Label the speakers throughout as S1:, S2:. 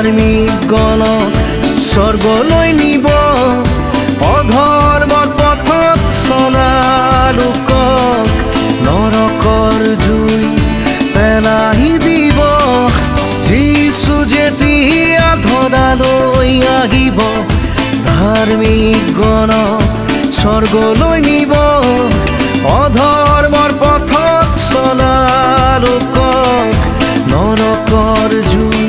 S1: ধাৰ্মিক গণক স্বৰ্গলৈ নিব, অধৰ্মৰ পথত চলা লোকক নৰকৰ জুই পেলাই দিব। যীশু যেতিয়া ধৰালৈ আহিব, ধাৰ্মিক গণক স্বৰ্গলৈ নিব, অধৰ্মৰ পথত চলা লোকক নৰকৰ জুই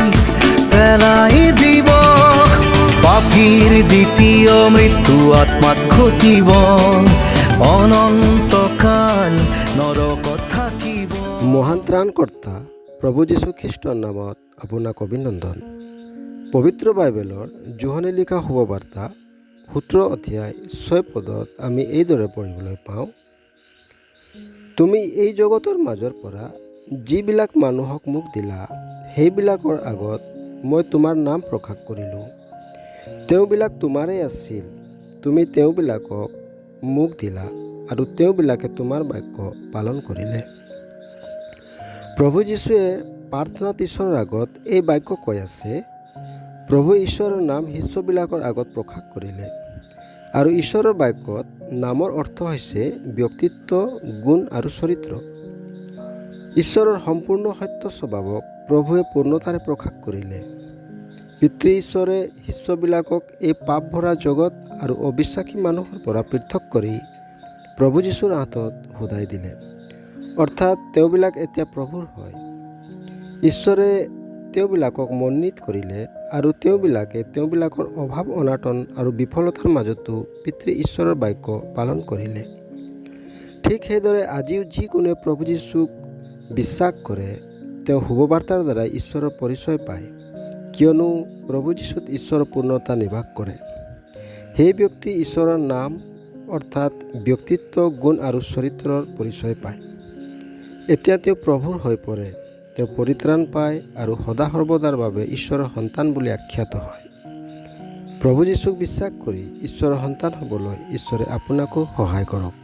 S1: পেলাই দিব। পাপীৰ দ্বিতীয় মৃত্যু আত্মাত ঘটিব, অনন্তকাল নৰকত থাকিব।
S2: মহান ত্ৰাণকৰ্তা প্ৰভু যীশু খ্ৰীষ্টৰ নামত আপোনাক অভিনন্দন। পবিত্ৰ বাইবেলৰ যোহানে লিখা শুভবাৰ্তা 17 অধ্যায় 6 পদত আমি এইদৰে পঢ়িবলৈ পাওঁ, তুমি এই জগতৰ মাজৰ পৰা যিবিলাক মানুহক মোক দিলা, সেইবিলাকৰ আগত মই তোমাৰ নাম প্ৰকাশ কৰিলোঁ। তেওঁবিলাক তোমাৰেই আছিল, তুমি তেওঁবিলাকক মোক দিলা আৰু তেওঁবিলাকে তোমাৰ বাক্য পালন কৰিলে। প্ৰভু যীশুৱে প্ৰাৰ্থনাত ঈশ্বৰৰ আগত এই বাক্য কৈ আছে, প্ৰভু ঈশ্বৰৰ নাম শিষ্যবিলাকৰ আগত প্ৰকাশ কৰিলে। আৰু ঈশ্বৰৰ বাক্যত নামৰ অৰ্থ হৈছে ব্যক্তিত্ব, গুণ আৰু চৰিত্ৰ। ঈশ্বৰৰ সম্পূৰ্ণ সত্য স্বভাৱক প্ৰভুৱে পূৰ্ণতাৰে প্ৰকাশ কৰিলে। পিতৃ ঈশ্বৰে শিষ্যবিলাকক এই পাপ ভৰা জগত আৰু অবিশ্বাসী মানুহৰ পৰা পৃথক কৰি প্ৰভু যীশুৰ হাতত সদাই দিলে, অৰ্থাৎ তেওঁবিলাক এতিয়া প্ৰভুৰ হয়। ঈশ্বৰে তেওঁবিলাকক মনোনীত কৰিলে আৰু তেওঁবিলাকে তেওঁবিলাকৰ অভাৱ, অনাটন আৰু বিফলতাৰ মাজতো পিতৃ ঈশ্বৰৰ বাক্য পালন কৰিলে। ঠিক সেইদৰে আজিও যিকোনোৱে প্ৰভু যীশুক বিশ্বাস কৰে, তেওঁ শুভবাৰ্তাৰ দ্বাৰা ঈশ্বৰৰ পৰিচয় পায়, কিয়নো প্ৰভু যীশুত ঈশ্বৰৰ পূৰ্ণতা নিবাস কৰে। সেই ব্যক্তি ঈশ্বৰৰ নাম অৰ্থাৎ ব্যক্তিত্ব, গুণ আৰু চৰিত্ৰৰ পৰিচয় পায়। এতিয়া তেওঁ প্ৰভুৰ হৈ পৰে, তেওঁ পৰিত্ৰাণ পায় আৰু সদা সৰ্বদাৰ বাবে ঈশ্বৰৰ সন্তান বুলি আখ্যাত হয়। প্ৰভু যীশুক বিশ্বাস কৰি ঈশ্বৰৰ সন্তান হ'বলৈ ঈশ্বৰে আপোনাকো সহায় কৰক।